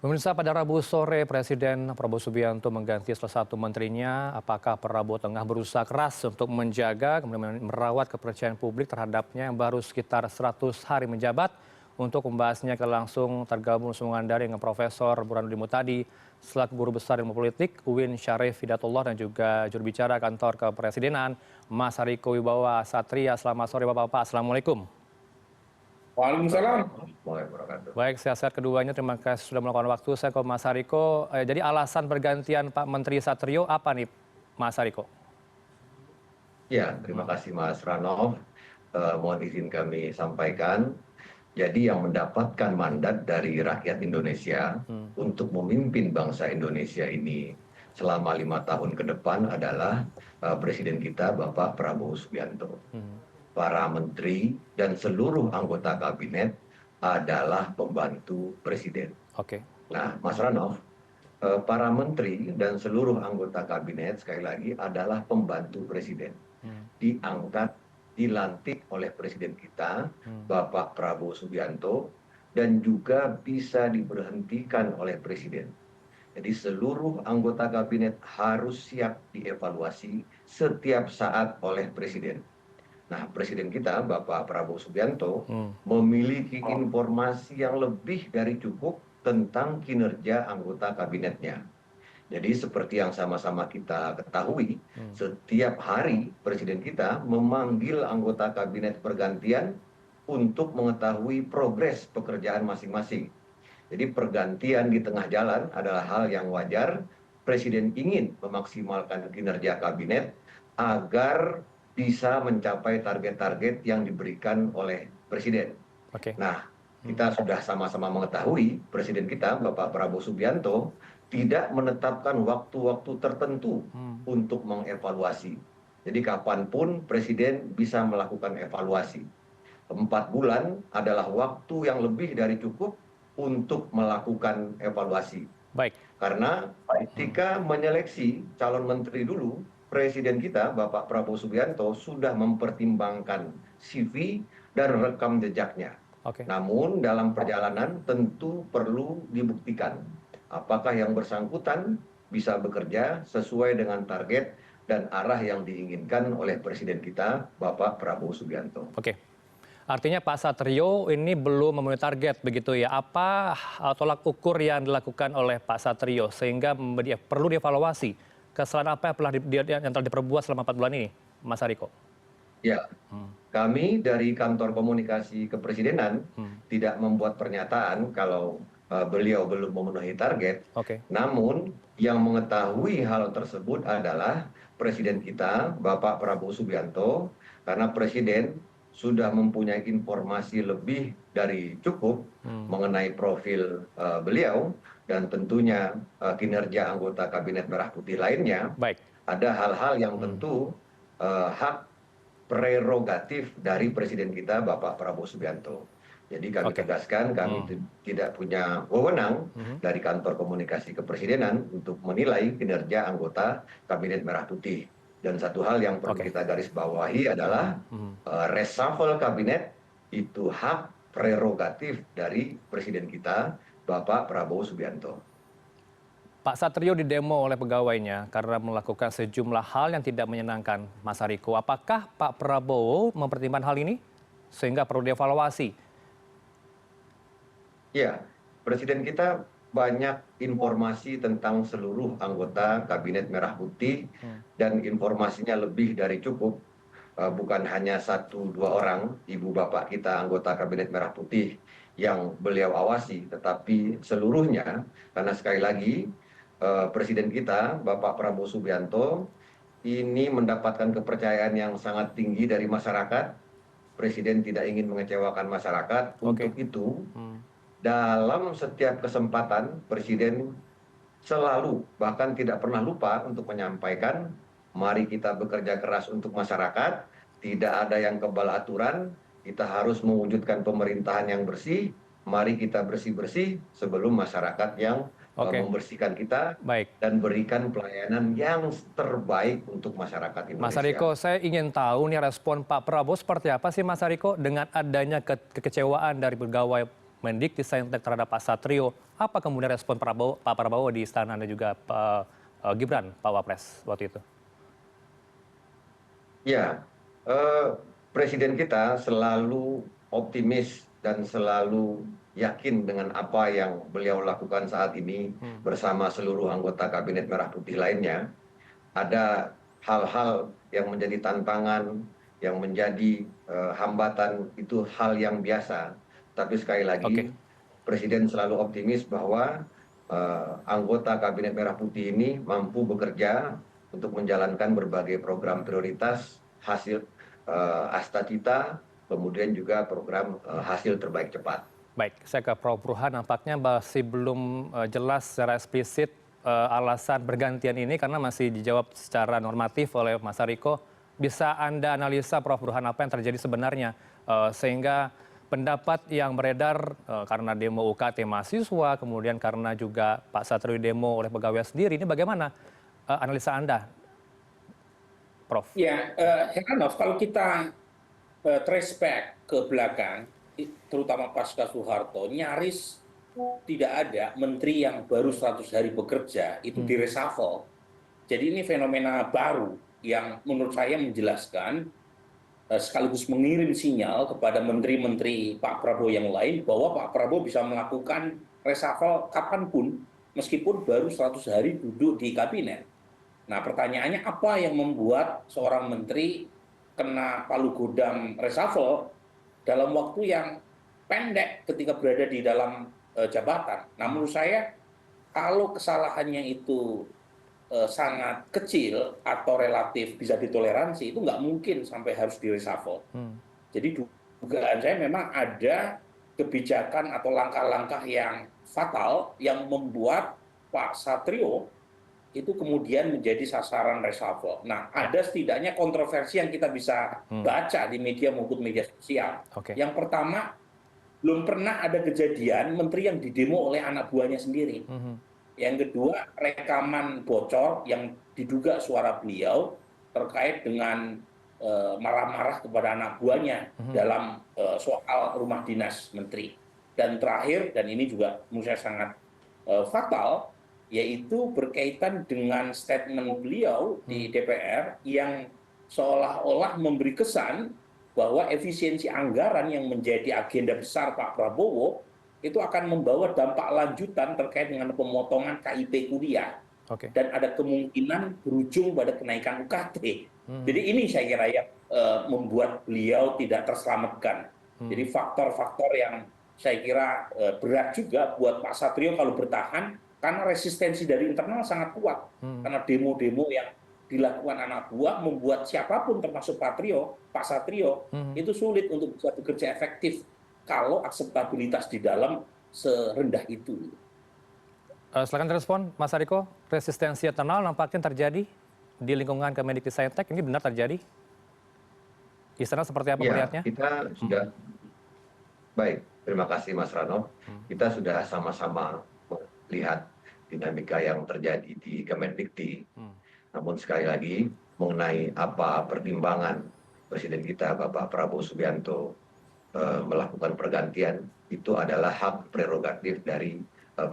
Pemirsa, pada Rabu sore Presiden Prabowo Subianto mengganti salah satu menterinya. Apakah Prabowo tengah berusaha keras untuk menjaga kemudian merawat kepercayaan publik terhadapnya yang baru sekitar 100 hari menjabat? Untuk membahasnya kita langsung tergabung sambungan daring dengan Profesor Burhanuddin Muhtadi selaku Guru Besar Ilmu Politik UIN Syarif Hidayatullah dan juga juru bicara Kantor Kepresidenan Mas Hariko Wibawa Satria. Selamat sore Bapak-Bapak. Assalamualaikum. Waalaikumsalam. Baik, sehat-sehat keduanya. Terima kasih sudah meluangkan waktu. Saya ke Mas Hariko. Jadi alasan pergantian Pak Menteri Satrio apa nih, Mas Hariko? Ya, terima kasih Mas Ranov. Mohon izin kami sampaikan. Jadi yang mendapatkan mandat dari rakyat Indonesia untuk memimpin bangsa Indonesia ini selama 5 tahun ke depan adalah Presiden kita Bapak Prabowo Subianto. Para menteri dan seluruh anggota kabinet adalah pembantu presiden. Oke. Nah, Mas Ranov, para menteri dan seluruh anggota kabinet sekali lagi adalah pembantu presiden. Diangkat, dilantik oleh presiden kita, Bapak Prabowo Subianto, dan juga bisa diberhentikan oleh presiden. Jadi seluruh anggota kabinet harus siap dievaluasi setiap saat oleh presiden. Nah, presiden kita, Bapak Prabowo Subianto, memiliki informasi yang lebih dari cukup tentang kinerja anggota kabinetnya. Jadi seperti yang sama-sama kita ketahui, setiap hari presiden kita memanggil anggota kabinet pergantian untuk mengetahui progres pekerjaan masing-masing. Jadi pergantian di tengah jalan adalah hal yang wajar. Presiden ingin memaksimalkan kinerja kabinet agar bisa mencapai target-target yang diberikan oleh presiden. Nah, kita sudah sama-sama mengetahui presiden kita, Bapak Prabowo Subianto, tidak menetapkan waktu-waktu tertentu untuk mengevaluasi. Jadi kapanpun presiden bisa melakukan evaluasi. 4 bulan adalah waktu yang lebih dari cukup untuk melakukan evaluasi. Baik. Karena ketika menyeleksi calon menteri dulu, presiden kita, Bapak Prabowo Subianto, sudah mempertimbangkan CV dan rekam jejaknya. Namun dalam perjalanan tentu perlu dibuktikan apakah yang bersangkutan bisa bekerja sesuai dengan target dan arah yang diinginkan oleh presiden kita, Bapak Prabowo Subianto. Oke. Artinya Pak Satrio ini belum memenuhi target begitu ya. Apa tolak ukur yang dilakukan oleh Pak Satrio sehingga perlu dievaluasi? Kesalahan apa yang telah diperbuat selama 4 bulan ini, Mas Hariko? Ya, kami dari Kantor Komunikasi Kepresidenan tidak membuat pernyataan kalau beliau belum memenuhi target. Namun yang mengetahui hal tersebut adalah Presiden kita, Bapak Prabowo Subianto, karena Presiden sudah mempunyai informasi lebih dari cukup mengenai profil beliau dan tentunya kinerja anggota Kabinet Merah Putih lainnya. Ada hal-hal yang tentu hak prerogatif dari presiden kita Bapak Prabowo Subianto. Jadi kami tegaskan kami tidak punya wewenang dari Kantor Komunikasi Kepresidenan untuk menilai kinerja anggota Kabinet Merah Putih. Dan satu hal yang perlu kita garis bawahi adalah reshuffle kabinet itu hak prerogatif dari presiden kita Bapak Prabowo Subianto. Pak Satrio didemo oleh pegawainya karena melakukan sejumlah hal yang tidak menyenangkan, Mas Hariko. Apakah Pak Prabowo mempertimbangkan hal ini sehingga perlu dievaluasi? Ya, presiden kita banyak informasi tentang seluruh anggota Kabinet Merah Putih dan informasinya lebih dari cukup. Bukan hanya 1-2 orang ibu bapak kita anggota Kabinet Merah Putih yang beliau awasi, tetapi seluruhnya, karena sekali lagi presiden kita Bapak Prabowo Subianto ini mendapatkan kepercayaan yang sangat tinggi dari masyarakat. Presiden tidak ingin mengecewakan masyarakat. Untuk itu dalam setiap kesempatan presiden selalu bahkan tidak pernah lupa untuk menyampaikan mari kita bekerja keras untuk masyarakat, tidak ada yang kebal aturan, kita harus mewujudkan pemerintahan yang bersih, mari kita bersih-bersih sebelum masyarakat yang membersihkan kita dan berikan pelayanan yang terbaik untuk masyarakat Indonesia. Mas Hariko, saya ingin tahu nih respon Pak Prabowo seperti apa sih Mas Hariko dengan adanya kekecewaan dari pegawai Mendikbudristek terhadap Pak Satrio. Apa kemudian respon Pak Prabowo di istana dan juga Pak Gibran, Pak Wapres waktu itu? Ya, eh, Presiden kita selalu optimis dan selalu yakin dengan apa yang beliau lakukan saat ini bersama seluruh anggota Kabinet Merah Putih lainnya. Ada hal-hal yang menjadi tantangan, yang menjadi hambatan, itu hal yang biasa. Tapi sekali lagi, Oke. Presiden selalu optimis bahwa anggota Kabinet Merah Putih ini mampu bekerja untuk menjalankan berbagai program prioritas hasil Asta Cita, kemudian juga program hasil terbaik cepat. Baik, saya ke Prof. Burhan. Nampaknya masih belum jelas secara eksplisit alasan pergantian ini karena masih dijawab secara normatif oleh Mas Hariko. Bisa Anda analisa, Prof. Burhan, apa yang terjadi sebenarnya sehingga pendapat yang beredar karena demo UKT mahasiswa, kemudian karena juga Pak Satrio demo oleh pegawai sendiri, ini bagaimana analisa Anda, Prof? Ya, Heranov, kalau kita trace back ke belakang, terutama pasca Soeharto, nyaris tidak ada menteri yang baru 100 hari bekerja itu di reshuffle. Jadi ini fenomena baru yang menurut saya menjelaskan sekaligus mengirim sinyal kepada menteri-menteri Pak Prabowo yang lain bahwa Pak Prabowo bisa melakukan reshuffle kapanpun meskipun baru 100 hari duduk di kabinet. Nah, pertanyaannya apa yang membuat seorang menteri kena palu godam reshuffle dalam waktu yang pendek ketika berada di dalam jabatan. Nah, menurut saya kalau kesalahannya itu sangat kecil atau relatif bisa ditoleransi, itu nggak mungkin sampai harus di reshuffle. Jadi dugaan saya memang ada kebijakan atau langkah-langkah yang fatal yang membuat Pak Satrio itu kemudian menjadi sasaran reshuffle. Nah, ada setidaknya kontroversi yang kita bisa baca di media maupun media sosial. Oke. Yang pertama, belum pernah ada kejadian menteri yang didemo oleh anak buahnya sendiri. Yang kedua, rekaman bocor yang diduga suara beliau terkait dengan marah-marah kepada anak buahnya dalam soal rumah dinas menteri. Dan terakhir, dan ini juga menurut saya sangat fatal, yaitu berkaitan dengan statement beliau di DPR yang seolah-olah memberi kesan bahwa efisiensi anggaran yang menjadi agenda besar Pak Prabowo itu akan membawa dampak lanjutan terkait dengan pemotongan KIP kuliah. Oke. Dan ada kemungkinan berujung pada kenaikan UKT. Jadi ini saya kira yang membuat beliau tidak terselamatkan. Jadi faktor-faktor yang saya kira berat juga buat Pak Satrio kalau bertahan, karena resistensi dari internal sangat kuat. Karena demo-demo yang dilakukan anak buah membuat siapapun termasuk Pak Satrio itu sulit untuk bisa bekerja efektif kalau akseptabilitas di dalam serendah itu. Silakan respon, Mas Hariko. Resistensi internal nampaknya terjadi di lingkungan Kemendikbudristek. Ini benar terjadi? Istana seperti apa melihatnya? Kita sudah baik. Terima kasih Mas Rano. Kita sudah sama-sama melihat dinamika yang terjadi di Kemendikti. Namun sekali lagi mengenai apa pertimbangan Presiden kita Bapak Prabowo Subianto melakukan pergantian, itu adalah hak prerogatif dari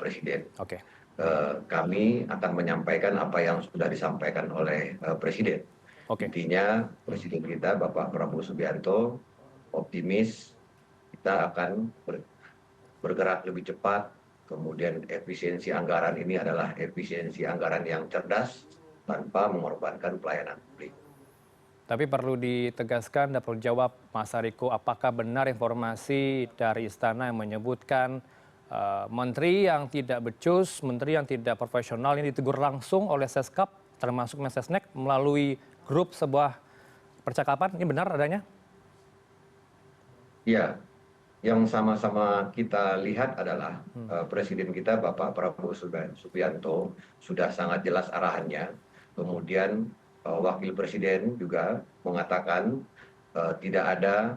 Presiden. Oke. Kami akan menyampaikan apa yang sudah disampaikan oleh Presiden. Intinya Presiden kita Bapak Prabowo Subianto optimis kita akan bergerak lebih cepat. Kemudian efisiensi anggaran ini adalah efisiensi anggaran yang cerdas tanpa mengorbankan pelayanan publik. Tapi perlu ditegaskan dan perlu jawab Mas Hariko, apakah benar informasi dari Istana yang menyebutkan menteri yang tidak becus, menteri yang tidak profesional ini ditegur langsung oleh Seskap, termasuk Mensesnek melalui grup sebuah percakapan, ini benar adanya? Ya. Yang sama-sama kita lihat adalah Presiden kita Bapak Prabowo Subianto sudah sangat jelas arahannya. Kemudian Wakil Presiden juga mengatakan tidak ada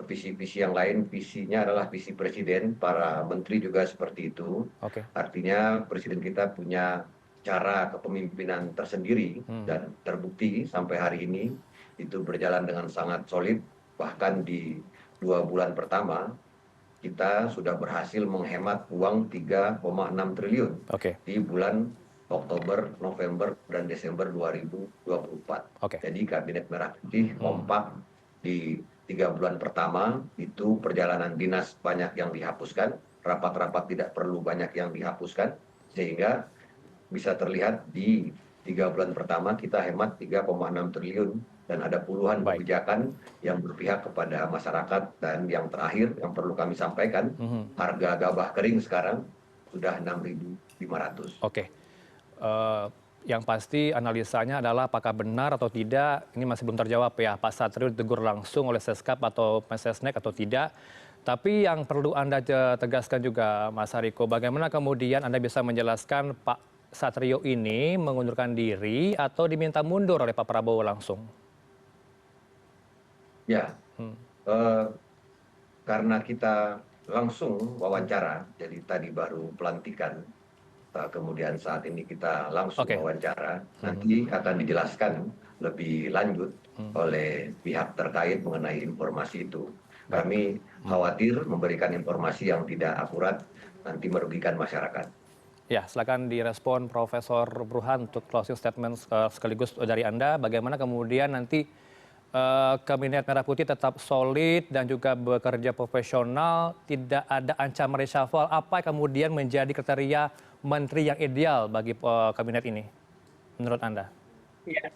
visi-visi yang lain, visinya adalah visi Presiden, para menteri juga seperti itu. Artinya Presiden kita punya cara kepemimpinan tersendiri dan terbukti sampai hari ini itu berjalan dengan sangat solid, bahkan di 2 bulan pertama kita sudah berhasil menghemat uang 3,6 triliun Oke. di bulan Oktober, November, dan Desember 2024. Oke. Jadi Kabinet Merah Putih kompak di 3 bulan pertama itu perjalanan dinas banyak yang dihapuskan, rapat-rapat tidak perlu banyak yang dihapuskan, sehingga bisa terlihat di 3 bulan pertama kita hemat 3,6 triliun dan ada puluhan Baik. kebijakan yang berpihak kepada masyarakat. Dan yang terakhir yang perlu kami sampaikan, harga gabah kering sekarang sudah 6.500. Oke. Yang pasti analisanya adalah apakah benar atau tidak, ini masih belum terjawab ya, Pak Satrio ditegur langsung oleh Seskap atau Mensesnek atau tidak. Tapi yang perlu Anda tegaskan juga, Mas Hariko, bagaimana kemudian Anda bisa menjelaskan Pak Satrio ini mengundurkan diri atau diminta mundur oleh Pak Prabowo langsung? Ya, karena kita langsung wawancara, jadi tadi baru pelantikan, kemudian saat ini kita langsung Oke. wawancara, nanti akan dijelaskan lebih lanjut oleh pihak terkait mengenai informasi itu. Kami khawatir memberikan informasi yang tidak akurat, nanti merugikan masyarakat. Ya, silakan direspon Profesor Burhan untuk closing statement sekaligus dari Anda. Bagaimana kemudian nanti Kabinet Merah Putih tetap solid dan juga bekerja profesional, tidak ada ancaman reshuffle. Apa kemudian menjadi kriteria menteri yang ideal bagi kabinet ini, menurut Anda? Ya,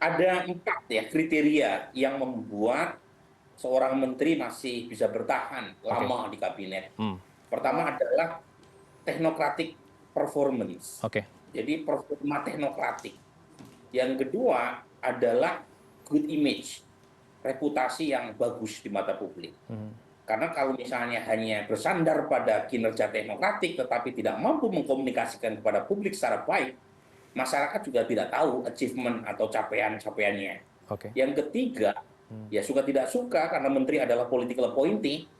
ada 4 ya kriteria yang membuat seorang menteri masih bisa bertahan lama di kabinet. Pertama adalah technocratic performance. Oke. Jadi performa teknokratik. Yang kedua adalah good image, reputasi yang bagus di mata publik. Karena kalau misalnya hanya bersandar pada kinerja teknokratik tetapi tidak mampu mengkomunikasikan kepada publik secara baik, masyarakat juga tidak tahu achievement atau capaian-capaiannya. Oke. Yang ketiga, ya suka tidak suka karena menteri adalah political appointee,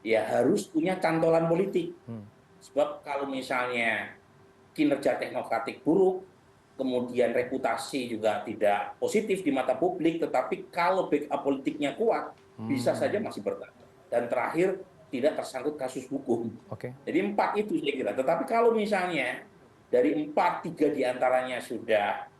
ya harus punya cantolan politik. Sebab kalau misalnya kinerja teknokratik buruk, kemudian reputasi juga tidak positif di mata publik, tetapi kalau backup politiknya kuat, bisa saja masih bertahan. Dan terakhir, tidak tersangkut kasus hukum. Oke. Jadi 4 itu saya kira. Tetapi kalau misalnya dari 4, 3 diantaranya sudah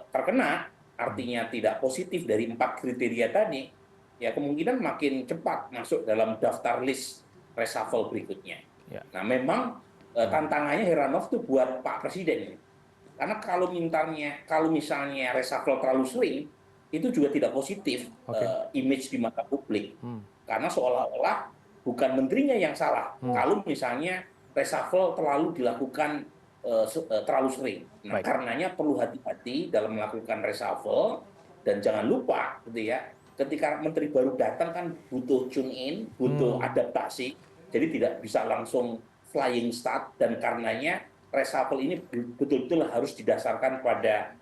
terkena, artinya tidak positif dari 4 kriteria tadi, ya kemungkinan makin cepat masuk dalam daftar list reshuffle berikutnya. Ya. Nah memang tantangannya Heranov itu buat Pak Presiden. Karena kalau misalnya reshuffle terlalu sering, itu juga tidak positif image di mata publik. Karena seolah-olah bukan menterinya yang salah. Kalau misalnya reshuffle terlalu dilakukan terlalu sering. Nah, karenanya perlu hati-hati dalam melakukan reshuffle dan jangan lupa gitu ya, ketika menteri baru datang kan butuh tune in, butuh adaptasi. Jadi tidak bisa langsung flying start dan karenanya reshuffle ini betul-betul harus didasarkan pada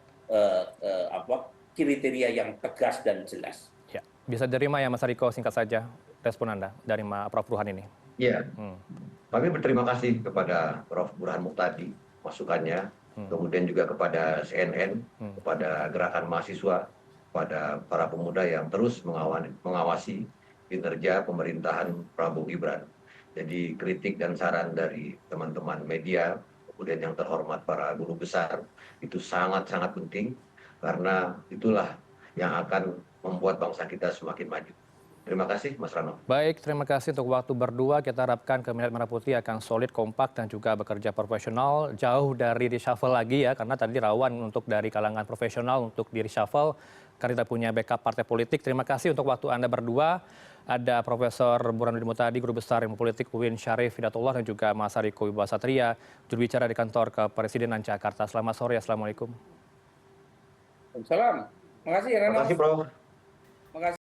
kriteria yang tegas dan jelas. Ya, bisa diterima ya Mas Hariko, singkat saja respon Anda dari Prof. Burhan ini. Iya, kami berterima kasih kepada Prof. Burhan Muhtadi masukannya, kemudian juga kepada CNN, kepada gerakan mahasiswa, kepada para pemuda yang terus mengawasi kinerja pemerintahan Prabowo Gibran. Jadi kritik dan saran dari teman-teman media, kemudian yang terhormat para guru besar, itu sangat-sangat penting karena itulah yang akan membuat bangsa kita semakin maju. Terima kasih, Mas Rano. Baik, terima kasih untuk waktu berdua. Kita harapkan Kabinet Merah Putih akan solid, kompak, dan juga bekerja profesional. Jauh dari reshuffle lagi ya, karena tadi rawan untuk dari kalangan profesional untuk di reshuffle, karena kita punya backup partai politik. Terima kasih untuk waktu Anda berdua. Ada Profesor Burhanuddin Muhtadi, Guru Besar Ilmu Politik UIN Syarif Hidayatullah, dan juga Mas Hariko Wibawasatria, juru bicara di kantor Kepresidenan Jakarta. Selamat sore, Assalamualaikum. Salam. Terima kasih, Terima kasih, Prof.